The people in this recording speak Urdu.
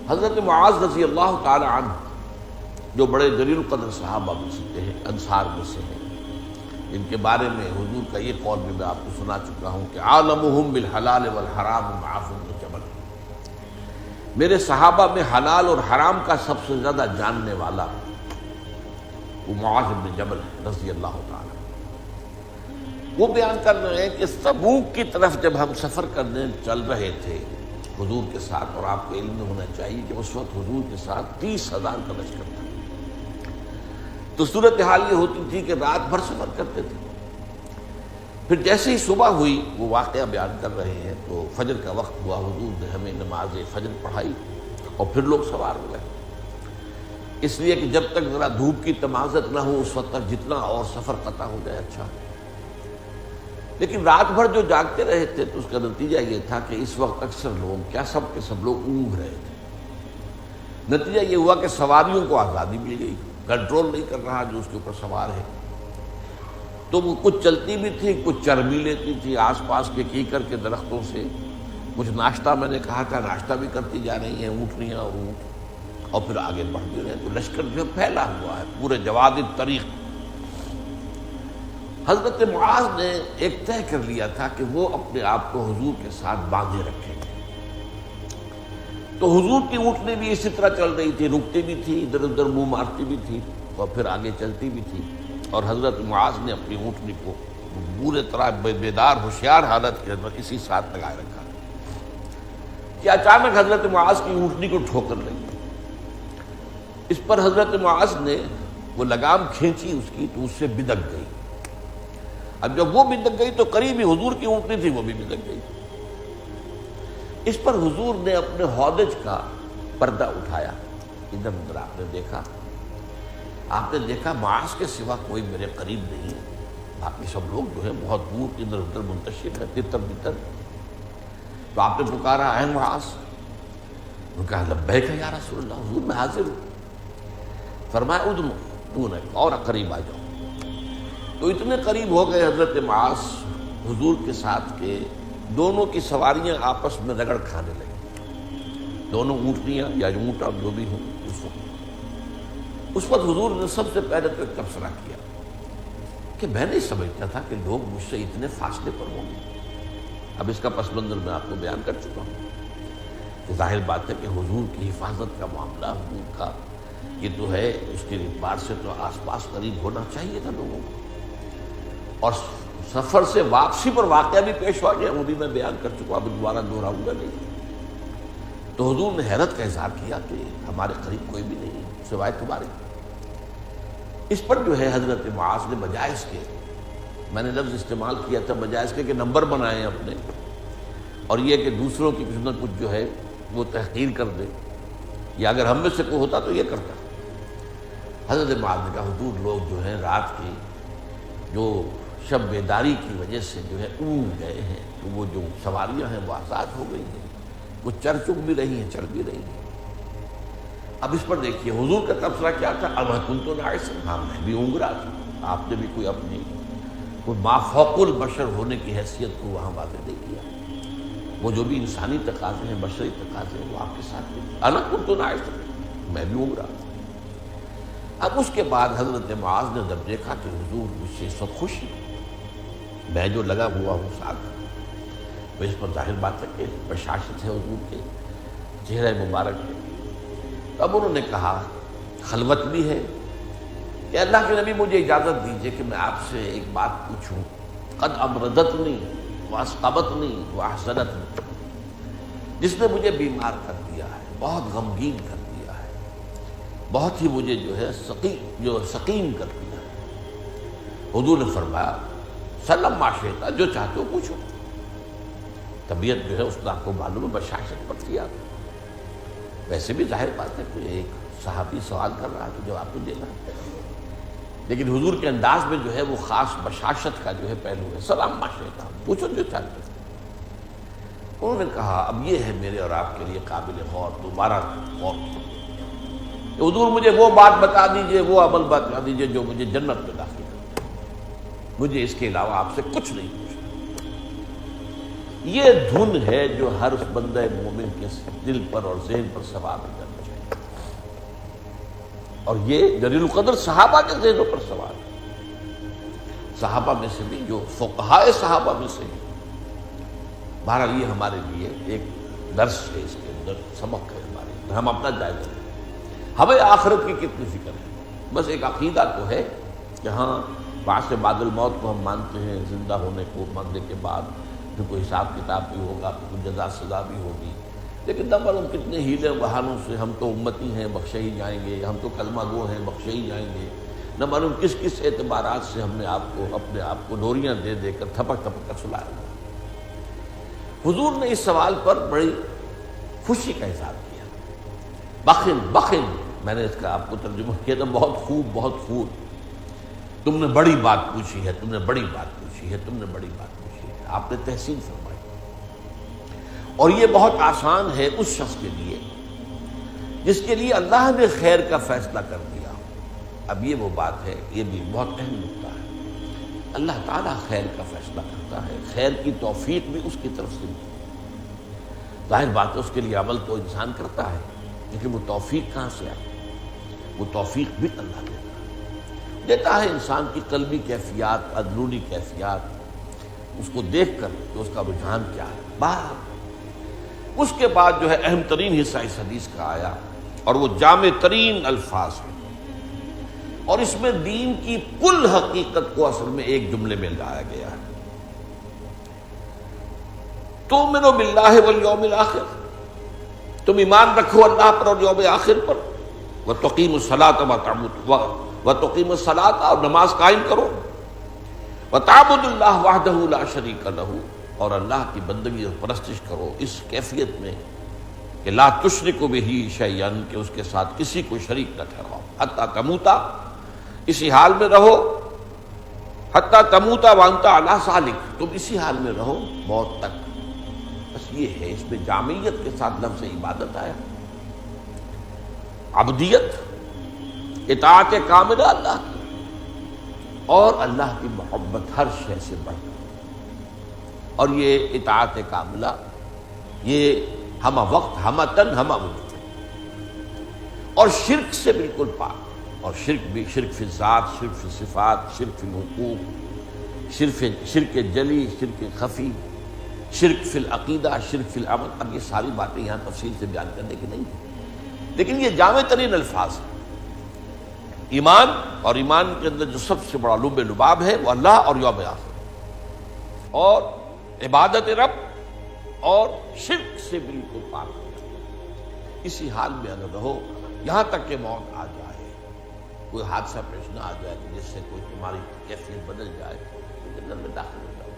حضرت معاذ رضی اللہ تعالی عنہ جو بڑے جلیل القدر صحابہ میں سے ہیں، انصار میں سے ہیں، جن کے بارے میں حضور کا یہ قول بھی میں آپ کو سنا چکا ہوں کہ عالمہم بالحلال والحرام معاذ بن جبل، میرے صحابہ میں حلال اور حرام کا سب سے زیادہ جاننے والا وہ معاذ بن جبل ہے رضی اللہ تعالی۔ وہ بیان کر رہے ہیں کہ تبوک کی طرف جب ہم سفر کرنے چل رہے تھے حضور کے ساتھ، اور آپ کو علم ہونا چاہیے کہ اس وقت حضور کے ساتھ 30,000 کا لشکر تھا، تو صورتحال یہ ہوتی تھی کہ رات بھر سفر کرتے تھے۔ پھر جیسے ہی صبح ہوئی، وہ واقعہ بیان کر رہے ہیں، تو فجر کا وقت ہوا، حضور نے ہمیں نماز فجر پڑھائی اور پھر لوگ سوار ہو گئے، اس لیے کہ جب تک ذرا دھوپ کی تمازت نہ ہو اس وقت تک جتنا اور سفر قطع ہو جائے اچھا۔ لیکن رات بھر جو جاگتے رہے تھے تو اس کا نتیجہ یہ تھا کہ اس وقت اکثر لوگ، کیا سب کے سب لوگ اونگ رہے تھے۔ نتیجہ یہ ہوا کہ سواریوں کو آزادی مل گئی، کنٹرول نہیں کر رہا جو اس کے اوپر سوار ہے، تو وہ کچھ چلتی بھی تھی، کچھ چربی لیتی تھی آس پاس کے کیکر کے درختوں سے، کچھ ناشتہ، میں نے کہا تھا ناشتہ بھی کرتی جا رہی ہیں اونٹنیاں اور اونٹ، اور پھر آگے بڑھتے رہے، تو لشکر جو ہے پھیلا ہوا ہے پورے جواد الطریق۔ حضرت معاذ نے ایک طے کر لیا تھا کہ وہ اپنے آپ کو حضور کے ساتھ باندھے رکھیں گے، تو حضور کی اونٹنی بھی اسی طرح چل رہی تھی، رکتی بھی تھی، ادھر ادھر منہ مارتی بھی تھی اور پھر آگے چلتی بھی تھی، اور حضرت معاذ نے اپنی اونٹنی کو پورے طرح بیدار ہوشیار حالت کے اندر اسی ساتھ لگائے رکھا کہ اچانک حضرت معاذ کی اونٹنی کو ٹھوکر لگی۔ اس پر حضرت معاذ نے وہ لگام کھینچی اس کی تو اس سے بدک گئی۔ اب جب وہ بدک گئی تو قریب ہی حضور کی اونٹنی تھی، وہ بھی بدک گئی۔ اس پر حضور نے اپنے ہودج کا پردہ اٹھایا، ادھر ادھر آپ نے دیکھا معاذ کے سوا کوئی میرے قریب نہیں ہے، باقی سب لوگ جو ہے بہت دور ادھر ادھر منتشر ہے، تتر بتر۔ تو آپ نے پکارا، اے معاذ؟ انہوں نے کہا لبیک یا رسول اللہ، حضور میں حاضر ہوں۔ فرمایا ادنو، تو نے اور قریب آ جاؤ۔ تو اتنے قریب ہو گئے حضرت معاذ حضور کے ساتھ کہ دونوں کی سواریاں آپس میں رگڑ کھانے لگی، دونوں اونٹنیاں یا اونٹا جو بھی ہوں۔ اس وقت حضور نے سب سے پہلے تو ایک تبصرہ کیا کہ میں نہیں سمجھتا تھا کہ لوگ مجھ سے اتنے فاصلے پر ہوں گے۔ اب اس کا پس منظر میں آپ کو بیان کر چکا ہوں کہ ظاہر بات ہے کہ حضور کی حفاظت کا معاملہ، حضور کا یہ تو ہے، اس کے اعتبار سے تو آس پاس قریب ہونا چاہیے تھا لوگوں کو، اور سفر سے واپسی پر واقعہ بھی پیش ہوا گیا، وہ بھی میں بیان کر چکا، اب دوبارہ دہراؤں گا نہیں۔ تو حضور نے حیرت کا اظہار کیا کہ ہمارے قریب کوئی بھی نہیں سوائے تمہارے۔ اس پر جو ہے حضرت معاذ نے بجائے اس کے، میں نے لفظ استعمال کیا تھا بجائے اس کے کہ نمبر بنائے اپنے، اور یہ کہ دوسروں کی کچھ نہ کچھ جو ہے وہ تحقیر کر دے، یا اگر ہم میں سے کوئی ہوتا تو یہ کرتا۔ حضرت معاذ نے کہا حضور لوگ جو ہیں رات کی جو شب بیداری کی وجہ سے جو ہے اونگ گئے ہیں، تو وہ جو سواریاں ہیں وہ آزاد ہو گئی ہیں، وہ چر چک بھی رہی ہیں، چل بھی رہی ہیں۔ اب اس پر دیکھیے حضور کا تبصرہ کیا تھا، اما کنت ناعسا، ہاں میں بھی اونگ رہا تھا، آپ نے بھی کوئی اپنی کوئی مافوق البشر ہونے کی حیثیت کو وہاں واضح نہیں کیا۔ وہ جو بھی انسانی تقاضے ہیں، بشری تقاضے ہیں، وہ آپ کے ساتھ بھی، انا کنت ناعسا، میں بھی اونگ رہا تھا۔ اب اس کے بعد حضرت معاذ نے جب دیکھا کہ حضور مجھ سے اس وقت خوش ہیں، میں جو لگا ہوا ہوں ساتھ، تو اس پر ظاہر بات ہے کہ بشاشت ہے حضور کے چہرہ مبارک ہے۔ اب انہوں نے کہا خلوت بھی ہے کہ اللہ کے نبی مجھے اجازت دیجئے کہ میں آپ سے ایک بات پوچھوں، قد امرضتنی واسقبتنی واحزنتنی، جس نے مجھے بیمار کر دیا ہے، بہت غمگین کر دیا ہے، بہت ہی مجھے جو ہے سقیم کر دیا ہے۔ حضور نے فرمایا سلم ما شئت، جو چاہتے ہو پوچھو۔ طبیعت جو ہے اس نے آپ کو معلوم ہے بشاشت پڑتی ہے، ویسے بھی ظاہر بات ہے کوئی ایک صحابی سوال کر رہا ہے تو جواب تو دینا ہے، لیکن حضور کے انداز میں جو ہے وہ خاص بشاشت کا جو ہے پہلو ہے، سلام ما شئت، پوچھو جو چاہتے ہو۔ انہوں نے کہا اب یہ ہے میرے اور آپ کے لیے قابل غور، دوبارہ غور کہ حضور مجھے وہ بات بتا دیجئے، وہ عمل بتا دیجئے جو مجھے جنت میں داخل کرے، مجھے اس کے علاوہ آپ سے کچھ نہیں پوچھنا۔ یہ دھن ہے جو ہر اس بندہ مومن کے دل پر اور ذہن پر سوار ہو جانا چاہیے، اور یہ جلیل القدر صحابہ کے ذہنوں پر سوار ہے۔ صحابہ میں سے بھی جو فقہائے صحابہ میں سے بھی، بہرحال یہ ہمارے لیے ایک درس ہے، اس کے اندر سبق ہے ہمارے اندر، ہم اپنا جائزہ لیں۔ ہمیں آخرت کی کتنی فکر ہے؟ بس ایک عقیدہ تو ہے کہ ہاں بعث بعد الموت کو ہم مانتے ہیں، زندہ ہونے کو، مرنے کے بعد پھر کوئی حساب کتاب بھی ہوگا، پھر کوئی جزا سزا بھی ہوگی، لیکن نہ معلوم کتنے ہیلے بہانوں سے ہم تو امتی ہیں بخشے ہی جائیں گے، ہم تو کلمہ گو ہیں بخشے ہی جائیں گے، نہ معلوم کس کس اعتبارات سے ہم نے اپنے آپ کو ڈوریاں دے دے کر تھپک تھپک کر سلایا۔ حضور نے اس سوال پر بڑی خوشی کا اظہار کیا۔ بخن بخن، میں نے اس کا آپ کو ترجمہ کیا تھا، بہت خوب بہت خوب، تم نے بڑی بات پوچھی ہے، تم نے بڑی بات پوچھی ہے، تم نے بڑی بات پوچھی ہے، آپ نے تحسین فرمائی۔ اور یہ بہت آسان ہے اس شخص کے لیے جس کے لیے اللہ نے خیر کا فیصلہ کر دیا۔ اب یہ وہ بات ہے، یہ بھی بہت اہم نکتہ ہے، اللہ تعالیٰ خیر کا فیصلہ کرتا ہے، خیر کی توفیق بھی اس کی طرف سے ملتی ہے۔ ظاہر بات ہے اس کے لیے عمل تو انسان کرتا ہے، لیکن وہ توفیق کہاں سے آئی؟ وہ توفیق بھی اللہ دیتا ہے انسان کی قلبی کیفیات، اندرونی کیفیات، اس کو دیکھ کر کہ اس کا رجحان کیا ہے۔ بہرحال اس کے بعد جو ہے اہم ترین حصہ اس حدیث کا آیا، اور وہ جامع ترین الفاظ ہیں، اور اس میں دین کی کل حقیقت کو اصل میں ایک جملے میں لایا گیا ہے۔ تؤمنوا باللہ والیوم الآخر، تم ایمان رکھو اللہ پر اور یوم آخر پر، وتقیموا الصلاۃ وتقیموا الصلاۃ، اور نماز قائم کرو، وتعبدوا اللہ وحدہ لا شریک لہ، اور اللہ کی بندگی اور پرستش کرو اس کیفیت میں کہ لا تشرکوا بہ شیئا، کہ اس کے ساتھ کسی کو شریک نہ ٹھہراؤ، حتی تموتا، اسی حال میں رہو، حتی تموتا وانت علی ذالک، تم اسی حال میں رہو موت تک۔ بس یہ ہے، اس میں جامعیت کے ساتھ لفظ عبادت آیا، عبدیت، اطاعت کاملہ اللہ کی، اور اللہ کی محبت ہر شے سے بڑھ کر، اور یہ اطاعت کاملہ یہ ہمہ وقت، ہمہ تن، ہمہ وجود، اور شرک سے بالکل پاک، اور شرک بھی، شرک فی الذات، شرک فی الصفات، شرک فی الحقوق، شرک جلی، شرک خفی، شرک فی العقیدہ، شرک فی العمل۔ اب یہ ساری باتیں یہاں تفصیل سے بیان کرنے کی نہیں ہیں، لیکن یہ جامع ترین الفاظ ہیں۔ ایمان، اور ایمان کے اندر جو سب سے بڑا لب لباب ہے وہ اللہ اور یوم آخر، اور عبادت رب، اور شرک سے بالکل پاک ہو جائے، اسی حال میں اگر رہو یہاں تک کہ موت آ جائے، کوئی حادثہ پیش نہ آ جائے کہ جس سے کوئی تمہاری کیفیت بدل جائے، تو جنت میں داخل ہو جاؤ۔